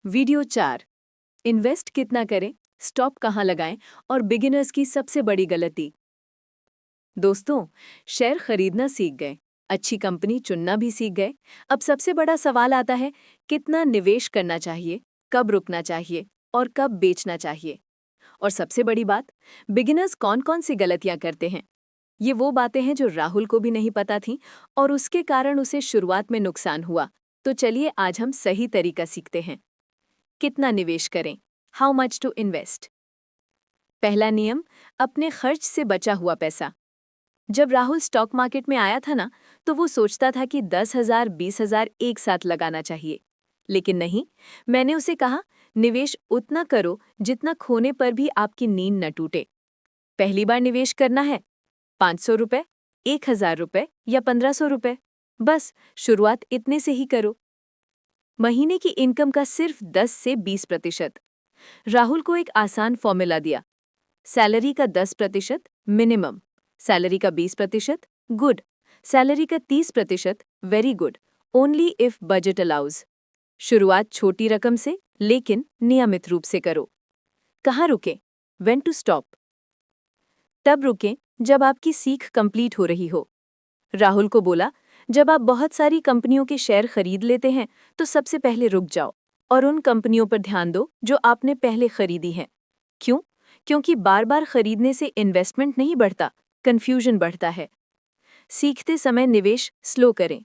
Video 4। Invest कितना करें, stop कहाँ लगाएं और बिगिनर्स की सबसे बड़ी गलती। दोस्तों, शेयर खरीदना सीख गए, अच्छी कंपनी चुनना भी सीख गए। अब सबसे बड़ा सवाल आता है, कितना निवेश करना चाहिए, कब रुकना चाहिए और कब बेचना चाहिए। और सबसे बड़ी बात, बिगिनर्स कौन कौन सी गलतियां करते हैं। ये वो बातें हैं जो राहुल को भी नहीं पता थी और उसके कारण उसे शुरुआत में नुकसान हुआ। तो चलिए आज हम सही तरीका सीखते हैं। कितना निवेश करें, हाउ मच टू इन्वेस्ट। पहला नियम, अपने खर्च से बचा हुआ पैसा। जब राहुल स्टॉक मार्केट में आया था ना, तो वो सोचता था कि 10,000 20,000 एक साथ लगाना चाहिए। लेकिन नहीं, मैंने उसे कहा, निवेश उतना करो जितना खोने पर भी आपकी नींद न टूटे। पहली बार निवेश करना है, 500 रुपए, 1,000 रुपए या 1,500 रुपए। बस शुरुआत इतने से ही करो। महीने की इनकम का सिर्फ 10 से 20%। राहुल को एक आसान फॉर्मूला दिया, सैलरी का 10% मिनिमम, सैलरी का 20% गुड, सैलरी का 30% very good, only if budget allows. शुरुआत छोटी रकम से लेकिन नियमित रूप से करो। कहाँ रुकें, व्हेन टू स्टॉप। तब रुकें जब आपकी सीख कंप्लीट हो रही हो। राहुल को बोला, जब आप बहुत सारी कंपनियों के शेयर खरीद लेते हैं तो सबसे पहले रुक जाओ और उन कंपनियों पर ध्यान दो जो आपने पहले खरीदी हैं। क्यों? क्योंकि बार बार खरीदने से इन्वेस्टमेंट नहीं बढ़ता, कंफ्यूजन बढ़ता है। सीखते समय निवेश स्लो करें।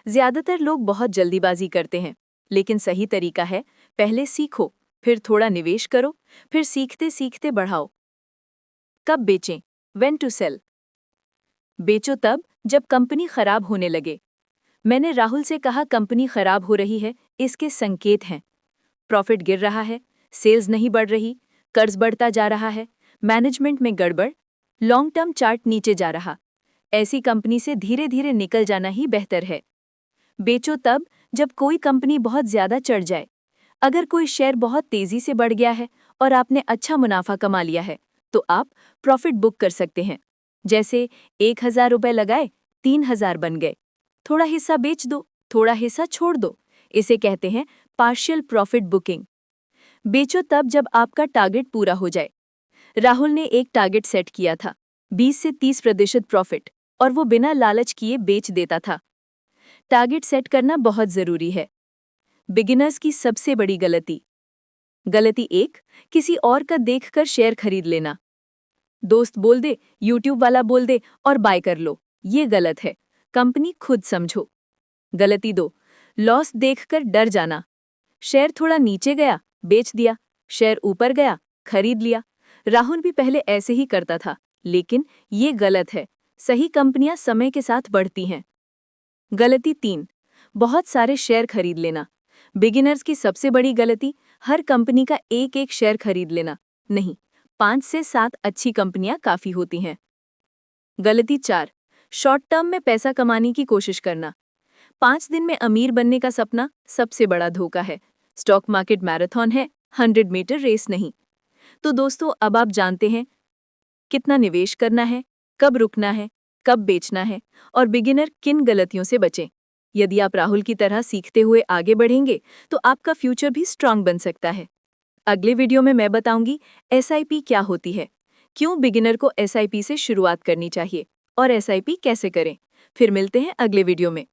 ज्यादातर लोग बहुत जल्दीबाजी करते हैं, लेकिन सही तरीका है, पहले सीखो, फिर थोड़ा निवेश करो, फिर सीखते सीखते बढ़ाओ। कब बेचें, व्हेन टू सेल। बेचो तब जब कंपनी खराब होने लगे। मैंने राहुल से कहा, कंपनी खराब हो रही है, इसके संकेत हैं। प्रॉफिट गिर रहा है, सेल्स नहीं बढ़ रही, कर्ज बढ़ता जा रहा है, मैनेजमेंट में गड़बड़, लॉन्ग टर्म चार्ट नीचे जा रहा। ऐसी कंपनी से धीरे धीरे निकल जाना ही बेहतर है। बेचो तब जब कोई कंपनी बहुत ज्यादा चढ़ जाए। अगर कोई शेयर बहुत तेजी से बढ़ गया है और आपने अच्छा मुनाफा कमा लिया है, तो आप प्रॉफिट बुक कर सकते हैं। जैसे 1,000 रुपए लगाए, 3,000 बन गए। थोड़ा हिस्सा बेच दो, थोड़ा हिस्सा छोड़ दो। इसे कहते हैं पार्शियल प्रॉफिट बुकिंग। बेचो तब जब आपका टारगेट पूरा हो जाए। राहुल ने एक टारगेट सेट किया था, 20 से 30% प्रॉफिट, और वो बिना लालच किए बेच देता था। टारगेट सेट करना बहुत जरूरी है। बिगिनर्स की सबसे बड़ी गलती। गलती 1, किसी और का देखकर शेयर खरीद लेना। दोस्त बोल दे, यूट्यूब वाला बोल दे और बाय कर लो। ये गलत है, कंपनी खुद समझो। गलती 2, लॉस देखकर डर जाना। शेयर थोड़ा नीचे गया, बेच दिया, शेयर ऊपर गया, खरीद लिया। राहुल भी पहले ऐसे ही करता था, लेकिन ये गलत है। सही कंपनियां समय के साथ बढ़ती हैं। गलती 3, बहुत सारे शेयर खरीद लेना। बिगिनर्स की सबसे बड़ी गलती, हर कंपनी का एक एक शेयर खरीद लेना। नहीं, 5 से 7 अच्छी कंपनियां काफी होती हैं। गलती 4, शॉर्ट टर्म में पैसा कमाने की कोशिश करना। 5 दिन में अमीर बनने का सपना सबसे बड़ा धोखा है। स्टॉक मार्केट मैराथन है, 100 मीटर रेस नहीं। तो दोस्तों, अब आप जानते हैं कितना निवेश करना है, कब रुकना है, कब बेचना है और बिगिनर किन गलतियों से बचें। यदि आप राहुल की तरह सीखते हुए आगे बढ़ेंगे तो आपका फ्यूचर भी स्ट्रांग बन सकता है। अगले वीडियो में मैं बताऊंगी एसआईपी क्या होती है, क्यों बिगिनर को एसआईपी से शुरुआत करनी चाहिए और एसआईपी कैसे करें। फिर मिलते हैं अगले वीडियो में।